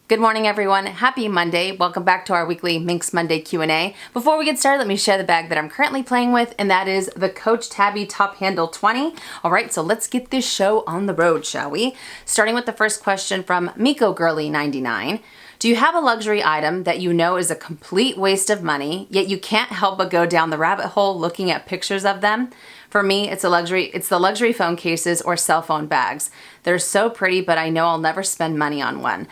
Good morning, everyone. Happy Monday. Welcome back to our weekly Minks Monday Q&A. Before we get started, let me share the bag that I'm currently playing with, and that is the Coach Tabby Top Handle 20. All right, so let's get this show on the road, shall we? Starting with the first question from Miko Girly 99. Do you have a luxury item that you know is a complete waste of money, yet you can't help but go down the rabbit hole looking at pictures of them? For me, it's the luxury phone cases or cell phone bags. They're so pretty, but I know I'll never spend money on one.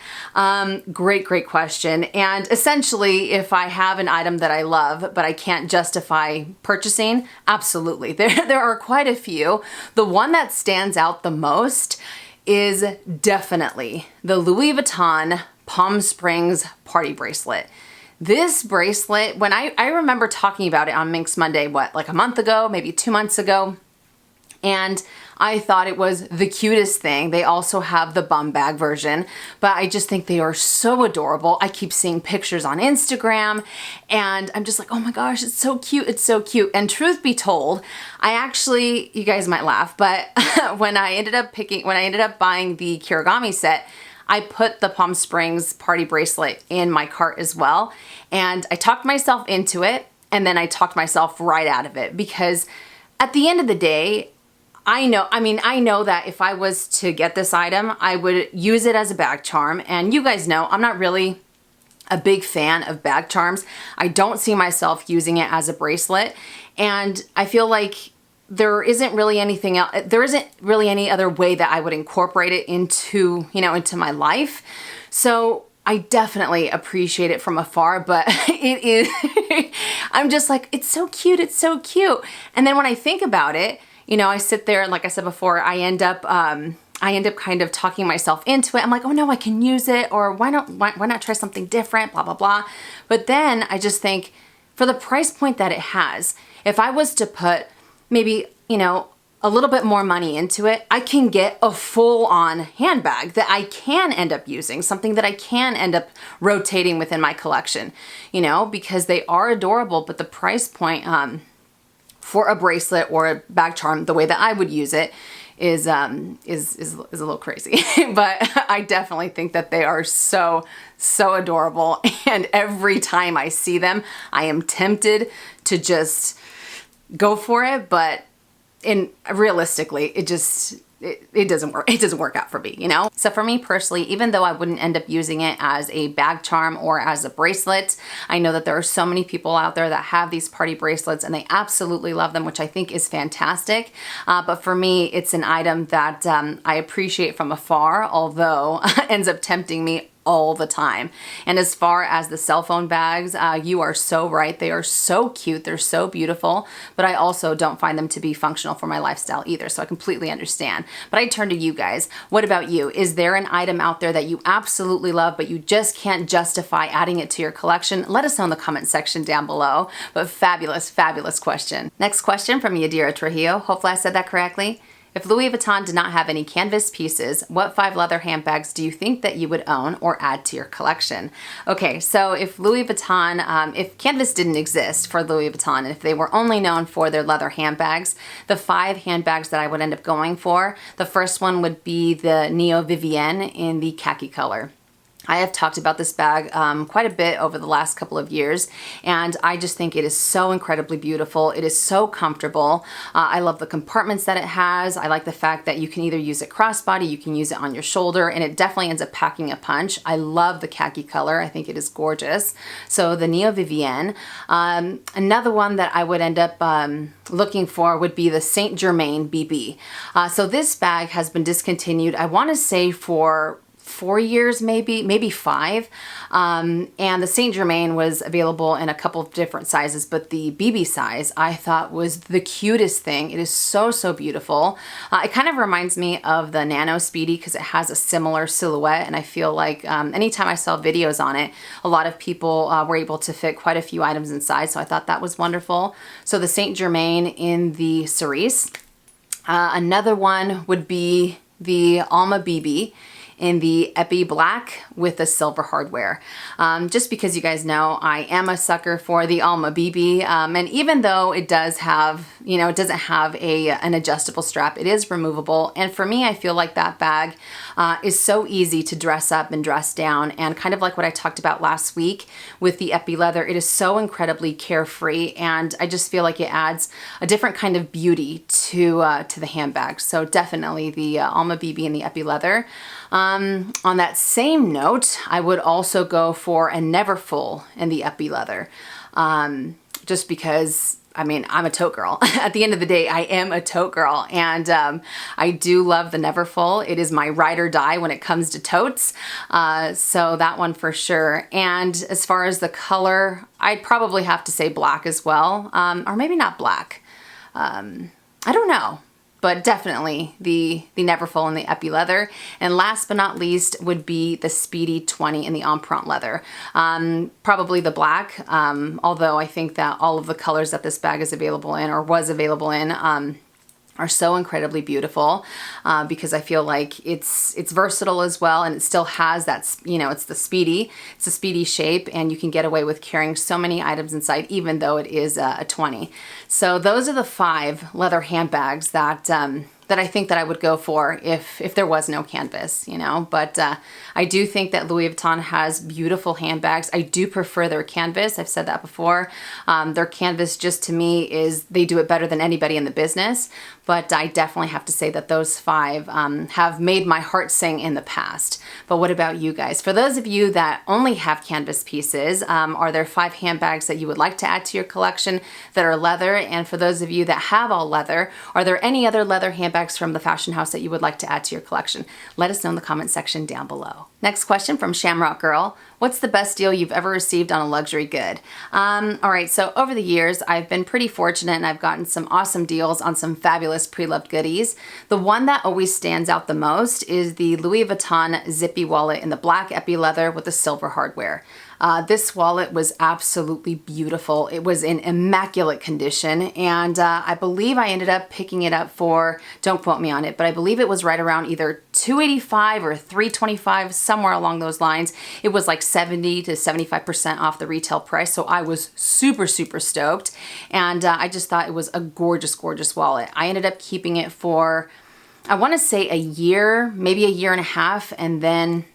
Great question. And essentially, if I have an item that I love, but I can't justify purchasing, absolutely. There are quite a few. The one that stands out the most is definitely the Louis Vuitton Palm Springs party bracelet. This bracelet, when I remember talking about it on Minks Monday, like a month ago, maybe 2 months ago, and I thought it was the cutest thing. They also have the bum bag version, but I just think they are so adorable. I keep seeing pictures on Instagram, and I'm just like, oh my gosh, it's so cute, it's so cute. And truth be told, you guys might laugh, but when I ended up buying the Kirigami set, I put the Palm Springs party bracelet in my cart as well. And I talked myself into it, and then I talked myself right out of it, because at the end of the day, I know that if I was to get this item, I would use it as a bag charm. And you guys know, I'm not really a big fan of bag charms. I don't see myself using it as a bracelet. And I feel like there isn't really anything else. There isn't really any other way that I would incorporate it into my life. So I definitely appreciate it from afar, but it is, I'm just like, it's so cute. It's so cute. And then when I think about it, I sit there and like I said before, I end up kind of talking myself into it. I'm like, oh no, I can use it, or why not try something different, blah, blah, blah. But then I just think, for the price point that it has, if I was to put maybe, a little bit more money into it, I can get a full-on handbag that I can end up using, something that I can end up rotating within my collection, because they are adorable, but the price point for a bracelet or a bag charm, the way that I would use it, is a little crazy. But I definitely think that they are so adorable, and every time I see them, I am tempted to just go for it, but realistically, it doesn't work. It doesn't work out for me, So for me personally, even though I wouldn't end up using it as a bag charm or as a bracelet, I know that there are so many people out there that have these party bracelets and they absolutely love them, which I think is fantastic. But for me, it's an item that I appreciate from afar, although ends up tempting me all the time. And as far as the cell phone bags, you are so right. They are so cute. They're so beautiful, but I also don't find them to be functional for my lifestyle either. So I completely understand. But I turn to you guys. What about you? Is there an item out there that you absolutely love, but you just can't justify adding it to your collection? Let us know in the comment section down below. But fabulous question. Next question from Yadira Trujillo. Hopefully I said that correctly. If Louis Vuitton did not have any canvas pieces, what 5 leather handbags do you think that you would own or add to your collection? Okay, so if Louis Vuitton, if canvas didn't exist for Louis Vuitton, and if they were only known for their leather handbags, the 5 handbags that I would end up going for, the first one would be the Neo Vivienne in the khaki color. I have talked about this bag quite a bit over the last couple of years, and I just think it is so incredibly beautiful. It is so comfortable. I love the compartments that it has. I like the fact that you can either use it crossbody, you can use it on your shoulder, and it definitely ends up packing a punch. I love the khaki color. I think it is gorgeous. So the Neo Vivienne. Another one that I would end up looking for would be the Saint Germain BB. So this bag has been discontinued, I want to say, for 4 years, maybe 5. And the Saint Germain was available in a couple of different sizes, but the BB size I thought was the cutest thing. It is so beautiful. It kind of reminds me of the Nano Speedy because it has a similar silhouette, and I feel like anytime I saw videos on it, a lot of people were able to fit quite a few items inside, so I thought that was wonderful. So the Saint Germain in the cerise. Another one would be the Alma BB in the Epi Black with the silver hardware. Just because you guys know, I am a sucker for the Alma BB, and even though it does have, you know, it doesn't have an adjustable strap, it is removable. And for me, I feel like that bag is so easy to dress up and dress down, and kind of like what I talked about last week with the Epi leather, it is so incredibly carefree, and I just feel like it adds a different kind of beauty to the handbag. So definitely the Alma BB and the Epi leather. On that same note, I would also go for a Neverfull in the Epi leather, just because, I mean, I'm a tote girl. At the end of the day, I am a tote girl, and I do love the Neverfull. It is my ride or die when it comes to totes, so that one for sure. And as far as the color, I'd probably have to say black as well, or maybe not black. I don't know. But definitely the Neverfull and the Epi leather. And last but not least would be the Speedy 20 in the Empreinte leather. Probably the black, although I think that all of the colors that this bag is available in, or was available in, are so incredibly beautiful, because I feel like it's versatile as well, and it still has that, you know, it's a speedy shape, and you can get away with carrying so many items inside, even though it is a 20. So those are the 5 leather handbags that I think that I would go for if there was no canvas, you know. But I do think that Louis Vuitton has beautiful handbags. I do prefer their canvas. I've said that before. Their canvas, just to me, is they do it better than anybody in the business. But I definitely have to say that those 5 have made my heart sing in the past. But what about you guys? For those of you that only have canvas pieces, are there 5 handbags that you would like to add to your collection that are leather? And for those of you that have all leather, are there any other leather handbags from the fashion house that you would like to add to your collection? Let us know in the comment section down below. Next question from Shamrock Girl. What's the best deal you've ever received on a luxury good? All right, so over the years, I've been pretty fortunate, and I've gotten some awesome deals on some fabulous pre-loved goodies. The one that always stands out the most is the Louis Vuitton zippy wallet in the black Epi leather with the silver hardware. This wallet was absolutely beautiful. It was in immaculate condition, and I believe I ended up picking it up for, don't quote me on it, but I believe it was right around either $285 or $325, somewhere along those lines. It was like 70 to 75% off the retail price, so I was super, super stoked, and I just thought it was a gorgeous, gorgeous wallet. I ended up keeping it for, I want to say a year, maybe a year and a half, and then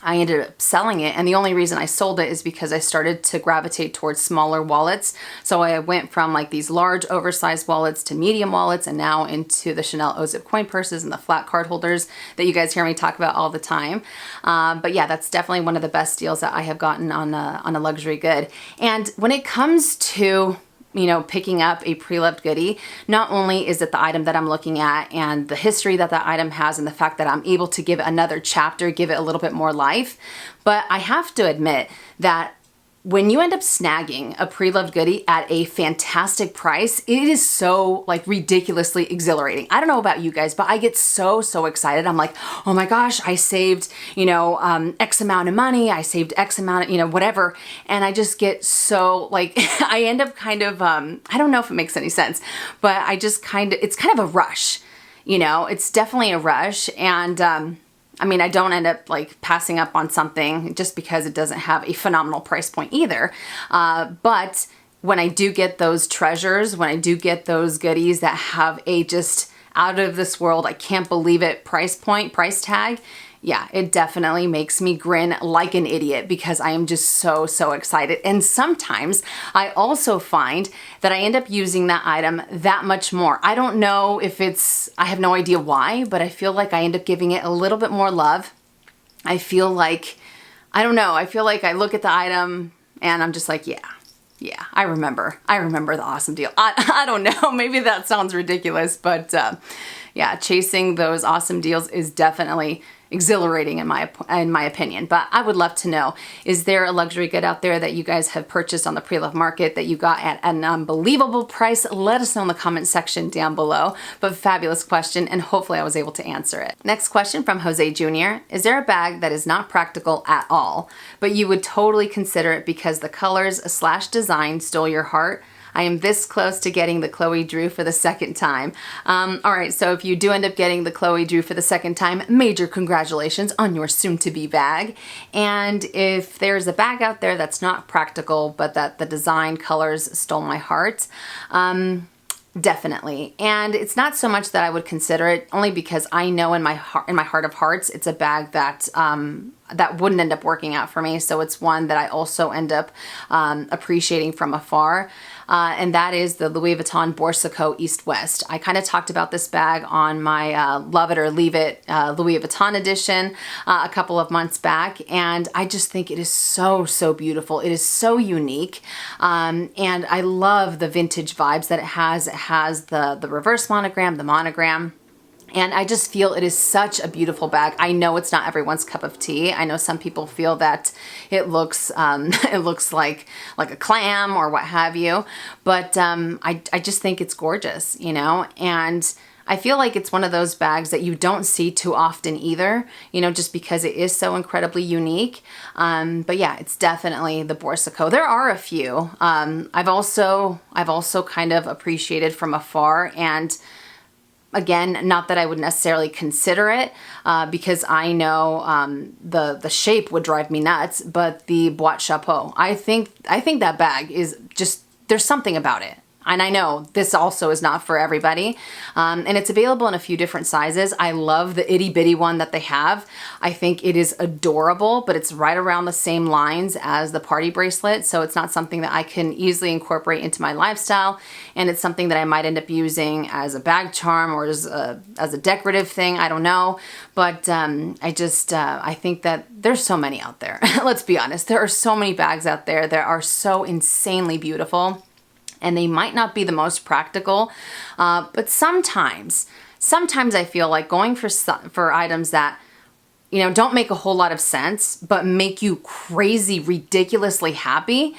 I ended up selling it, and the only reason I sold it is because I started to gravitate towards smaller wallets. So I went from like these large oversized wallets to medium wallets, and now into the Chanel O-Zip coin purses and the flat card holders that you guys hear me talk about all the time. But yeah, that's definitely one of the best deals that I have gotten on a luxury good. And when it comes to, you know, picking up a pre-loved goodie, not only is it the item that I'm looking at and the history that that item has and the fact that I'm able to give it another chapter, give it a little bit more life, but I have to admit that when you end up snagging a pre-loved goodie at a fantastic price, it is so like ridiculously exhilarating. I don't know about you guys, but I get so excited. I'm like, oh my gosh, I saved, you know, X amount of money. I saved X amount of, you know, whatever. And I just get so like, I end up kind of, I don't know if it makes any sense, but I just kind of, it's kind of a rush, you know, it's definitely a rush. And, I mean, I don't end up like passing up on something just because it doesn't have a phenomenal price point either. But when I do get those treasures, when I do get those goodies that have a just out of this world, I can't believe it price point, price tag, yeah, it definitely makes me grin like an idiot because I am just so excited. And sometimes I also find that I end up using that item that much more. I don't know if it's, I have no idea why, but I feel like I end up giving it a little bit more love. I feel like, I don't know, I feel like I look at the item and I'm just like, yeah, I remember the awesome deal. I don't know, maybe that sounds ridiculous, but yeah, chasing those awesome deals is definitely exhilarating in my opinion. But I would love to know, is there a luxury good out there that you guys have purchased on the pre-loved market that you got at an unbelievable price? Let us know in the comment section down below. But fabulous question, and hopefully I was able to answer it. Next question from Jose Jr. Is there a bag that is not practical at all, but you would totally consider it because the colors / design stole your heart? I am this close to getting the Chloe Drew for the second time. All right, so if you do end up getting the Chloe Drew for the second time, major congratulations on your soon-to-be bag. And if there's a bag out there that's not practical, but that the design colors stole my heart, definitely. And it's not so much that I would consider it, only because I know in my heart of hearts, it's a bag that that wouldn't end up working out for me. So it's one that I also end up appreciating from afar. And that is the Louis Vuitton Borsico East West. I kind of talked about this bag on my Love It or Leave It Louis Vuitton edition a couple of months back. And I just think it is so, so beautiful. It is so unique. And I love the vintage vibes that it has. It has the reverse monogram, the monogram. And I just feel it is such a beautiful bag. I know it's not everyone's cup of tea. I know some people feel that it looks like a clam or what have you. But I just think it's gorgeous, you know. And I feel like it's one of those bags that you don't see too often either, you know, just because it is so incredibly unique. But yeah, it's definitely the Borsico. There are a few. I've also kind of appreciated from afar, and again, not that I would necessarily consider it because I know the shape would drive me nuts, but the Boîte Chapeau, I think that bag is just, there's something about it. And I know this also is not for everybody. And it's available in a few different sizes. I love the itty bitty one that they have. I think it is adorable, but it's right around the same lines as the party bracelet. So it's not something that I can easily incorporate into my lifestyle. And it's something that I might end up using as a bag charm or as a decorative thing. I don't know. But I think that there's so many out there. Let's be honest. There are so many bags out there that are so insanely beautiful. And they might not be the most practical, but sometimes I feel like going for items that, you know, don't make a whole lot of sense, but make you crazy, ridiculously happy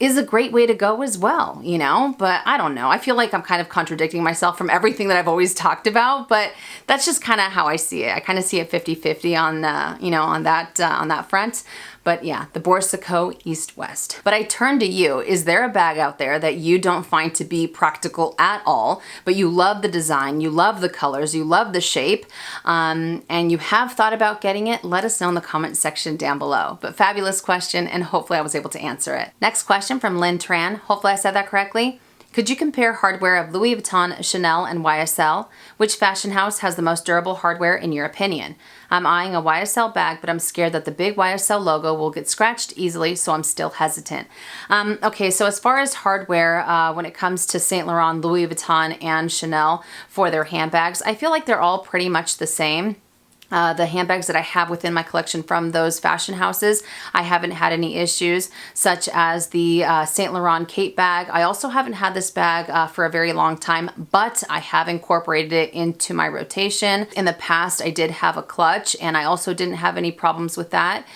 is a great way to go as well, you know. But I don't know. I feel like I'm kind of contradicting myself from everything that I've always talked about, but that's just kind of how I see it. I kind of see it 50-50 on, you know, on that front. But yeah, the Borsico East West. But I turn to you. Is there a bag out there that you don't find to be practical at all, but you love the design, you love the colors, you love the shape, and you have thought about getting it? Let us know in the comment section down below. But fabulous question, and hopefully I was able to answer it. Next question from Lynn Tran. Hopefully I said that correctly. Could you compare hardware of Louis Vuitton, Chanel, and YSL? Which fashion house has the most durable hardware in your opinion? I'm eyeing a YSL bag, but I'm scared that the big YSL logo will get scratched easily, so I'm still hesitant. Okay, so as far as hardware, when it comes to Saint Laurent, Louis Vuitton, and Chanel for their handbags, I feel like they're all pretty much the same. The handbags that I have within my collection from those fashion houses, I haven't had any issues, such as the Saint Laurent Kate bag. I also haven't had this bag for a very long time, but I have incorporated it into my rotation. In the past, I did have a clutch, and I also didn't have any problems with that.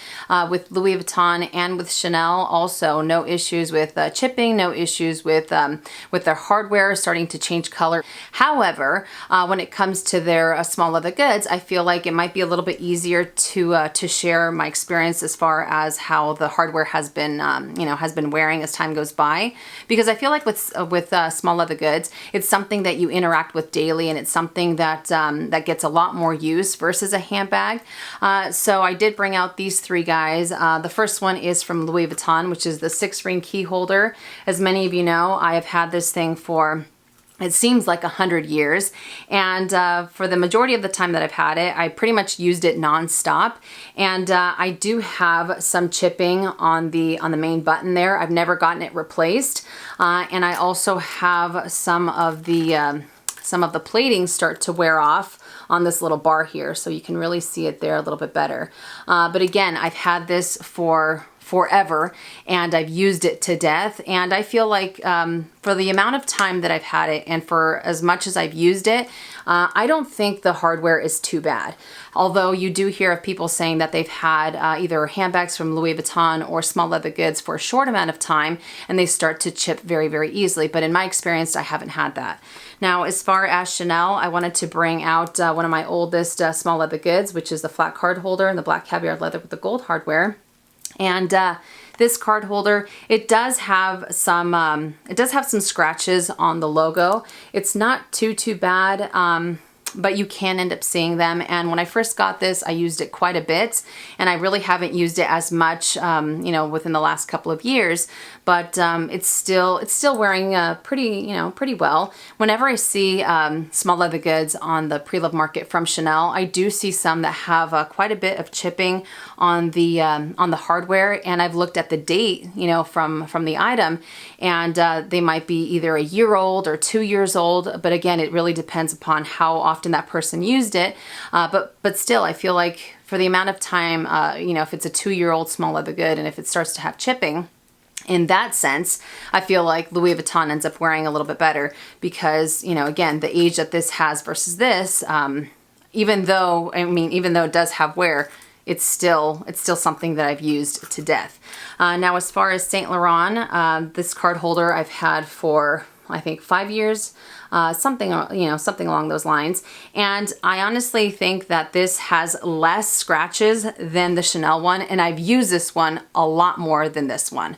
With Louis Vuitton and with Chanel, also no issues with chipping, no issues with their hardware starting to change color. However, when it comes to their small leather goods, I feel like it might be a little bit easier to share my experience as far as how the hardware has been wearing as time goes by, because I feel like with small leather goods, it's something that you interact with daily, and it's something that that gets a lot more use versus a handbag. So I did bring out these three guys. The first one is from Louis Vuitton, which is the 6-ring key holder. As many of you know, I have had this thing for, it seems like 100 years, and for the majority of the time that I've had it, I pretty much used it non-stop. And I do have some chipping on the main button there. I've never gotten it replaced, and I also have some of the plating start to wear off on this little bar here, so you can really see it there a little bit better. But again, I've had this for forever, and I've used it to death, and I feel like for the amount of time that I've had it and for as much as I've used it, I don't think the hardware is too bad. Although you do hear of people saying that they've had either handbags from Louis Vuitton or small leather goods for a short amount of time, and they start to chip very, very easily. But in my experience, I haven't had that. Now, as far as Chanel, I wanted to bring out one of my oldest small leather goods, which is the flat card holder and the black caviar leather with the gold hardware. And This card holder, it does have some scratches on the logo. It's not too bad. But you can end up seeing them. And when I first got this, I used it quite a bit, and I really haven't used it as much, you know, within the last couple of years. But it's still wearing pretty well. Whenever I see small leather goods on the pre-loved market from Chanel, I do see some that have quite a bit of chipping on the hardware, and I've looked at the date, you know, from the item, and they might be either a year old or 2 years old. But again, it really depends upon how often that person used it. But still, I feel like for the amount of time, you know, if it's a 2-year-old small leather good and if it starts to have chipping, in that sense, I feel like Louis Vuitton ends up wearing a little bit better because, you know, again, the age that this has versus this, even though it does have wear, it's still something that I've used to death. Now, as far as Saint Laurent, this card holder I've had for, I think, 5 years, something along those lines. And I honestly think that this has less scratches than the Chanel one, and I've used this one a lot more than this one.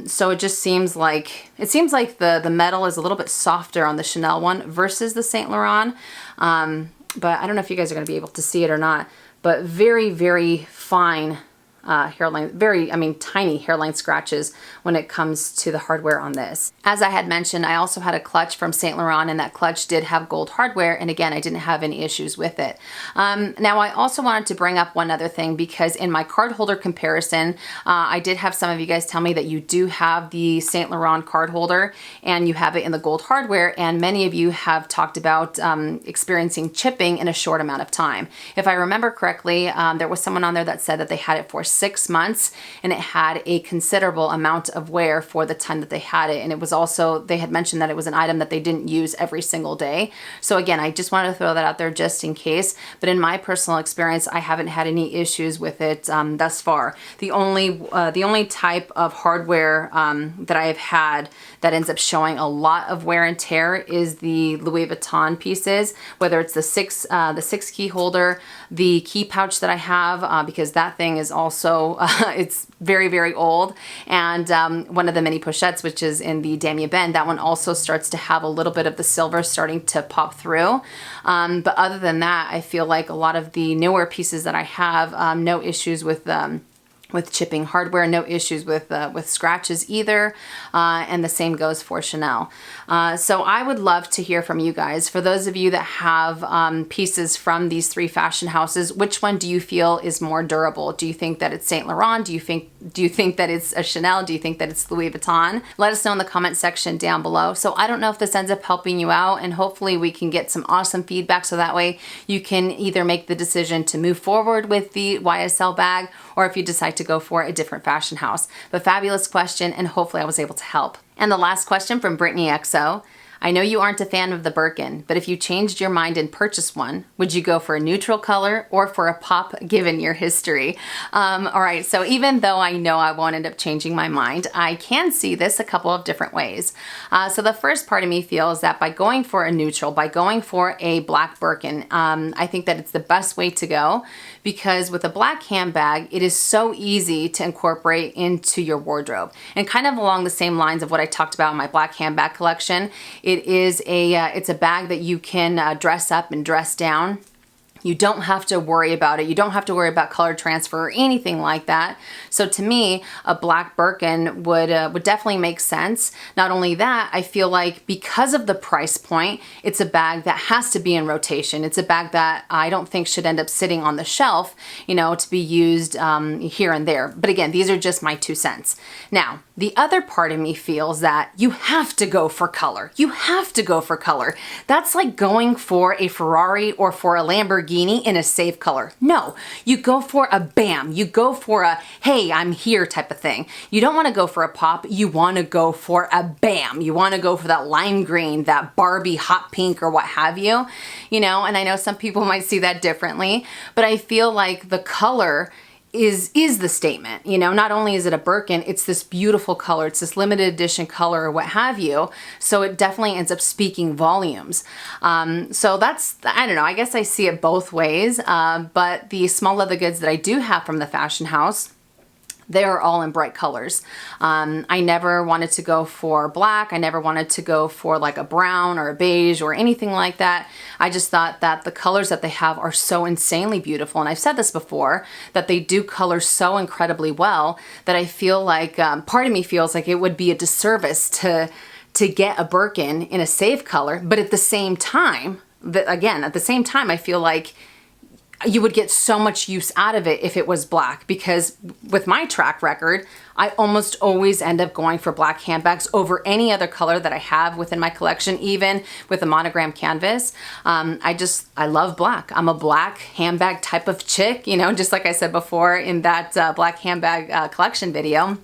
So it just seems like the metal is a little bit softer on the Chanel one versus the Saint Laurent. But I don't know if you guys are going to be able to see it or not, but very, very fine hairline, tiny hairline scratches when it comes to the hardware on this. As I had mentioned, I also had a clutch from Saint Laurent, and that clutch did have gold hardware, and again, I didn't have any issues with it. Now, I also wanted to bring up one other thing, because in my card holder comparison, I did have some of you guys tell me that you do have the Saint Laurent card holder, and you have it in the gold hardware, and many of you have talked about experiencing chipping in a short amount of time. If I remember correctly, there was someone on there that said that they had it for 6 months, and it had a considerable amount of wear for the time that they had it. And it was also, they had mentioned that it was an item that they didn't use every single day. So again, I just wanted to throw that out there just in case. But in my personal experience, I haven't had any issues with it thus far. The only type of hardware that I have had that ends up showing a lot of wear and tear is the Louis Vuitton pieces, whether it's the six key holder, the key pouch that I have, because that thing is also, it's very, very old. And one of the mini pochettes, which is in the Damier Ebene, that one also starts to have a little bit of the silver starting to pop through. But other than that, I feel like a lot of the newer pieces that I have, no issues with chipping hardware, no issues with scratches either, and the same goes for Chanel. So I would love to hear from you guys. For those of you that have pieces from these 3 fashion houses, which one do you feel is more durable? Do you think that it's Saint Laurent? Do you think that it's a Chanel? Do you think that it's Louis Vuitton? Let us know in the comment section down below. So I don't know if this ends up helping you out, and hopefully we can get some awesome feedback, so that way you can either make the decision to move forward with the YSL bag, or if you decide to go for a different fashion house. But fabulous question, and hopefully I was able to help. And the last question from Brittany XO. I know you aren't a fan of the Birkin, but if you changed your mind and purchased one, would you go for a neutral color or for a pop given your history? All right, so even though I know I won't end up changing my mind, I can see this a couple of different ways. So the first part of me feels that by going for a neutral, by going for a black Birkin, I think that it's the best way to go, because with a black handbag, it is so easy to incorporate into your wardrobe. And kind of along the same lines of what I talked about in my black handbag collection, it's a bag that you can dress up and dress down. You don't have to worry about it. You don't have to worry about color transfer or anything like that. So to me, a black Birkin would definitely make sense. Not only that, I feel like because of the price point, it's a bag that has to be in rotation. It's a bag that I don't think should end up sitting on the shelf, you know, to be used here and there. But again, these are just my 2 cents. Now, the other part of me feels that you have to go for color. You have to go for color. That's like going for a Ferrari or for a Lamborghini in a safe color. No, you go for a bam. You go for a, hey, I'm here type of thing. You don't want to go for a pop. You want to go for a bam. You want to go for that lime green, that Barbie hot pink, or what have you. You know, and I know some people might see that differently, but I feel like the color is the statement. You know, not only is it a Birkin, it's this beautiful color, it's this limited edition color or what have you. So it definitely ends up speaking volumes. So that's, I don't know, I guess I see it both ways. But the small leather goods that I do have from the fashion house, they are all in bright colors. I never wanted to go for black. I never wanted to go for like a brown or a beige or anything like that. I just thought that the colors that they have are so insanely beautiful. And I've said this before, that they do color so incredibly well that I feel like, part of me feels like it would be a disservice to get a Birkin in a save color. But at the same time, I feel like you would get so much use out of it if it was black, because with my track record, I almost always end up going for black handbags over any other color that I have within my collection, even with a monogram canvas. I love black. I'm a black handbag type of chick, you know, just like I said before in that black handbag collection video.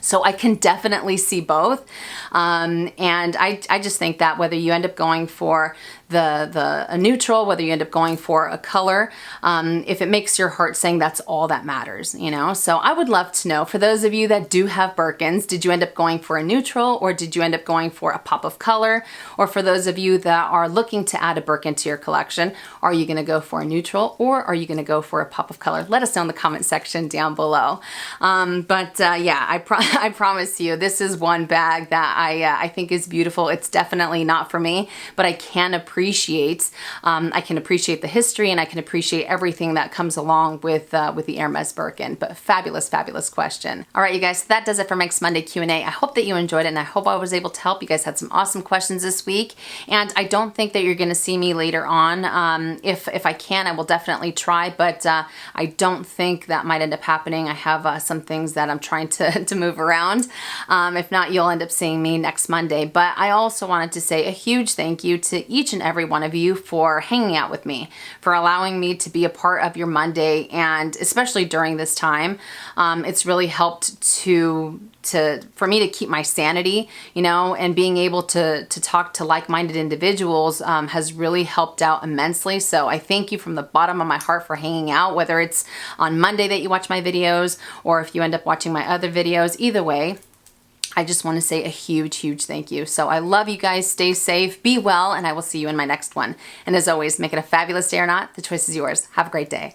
So I can definitely see both. And I just think that whether you end up going for a neutral, whether you end up going for a color, if it makes your heart sing, that's all that matters, you know? So I would love to know, for those of you that do have Birkins, did you end up going for a neutral, or did you end up going for a pop of color? Or for those of you that are looking to add a Birkin to your collection, are you gonna go for a neutral, or are you gonna go for a pop of color? Let us know in the comment section down below. Yeah, I promise you, this is one bag that I think is beautiful. It's definitely not for me, but I can appreciate the history, and I can appreciate everything that comes along with the Hermes Birkin. But fabulous, fabulous question. All right, you guys, so that does it for Minks Monday Q&A. I hope that you enjoyed it, and I hope I was able to help. You guys had some awesome questions this week, and I don't think that you're going to see me later on. If I can, I will definitely try, but I don't think that might end up happening. I have some things that I'm trying to move around. If not, you'll end up seeing me next Monday. But I also wanted to say a huge thank you to each and every one of you for hanging out with me, for allowing me to be a part of your Monday, and especially during this time, it's really helped for me to keep my sanity, you know, and being able to talk to like-minded individuals has really helped out immensely. So I thank you from the bottom of my heart for hanging out, whether it's on Monday that you watch my videos, or if you end up watching my other videos. Either way, I just want to say a huge, huge thank you. So I love you guys. Stay safe, be well, and I will see you in my next one. And as always, make it a fabulous day or not. The choice is yours. Have a great day.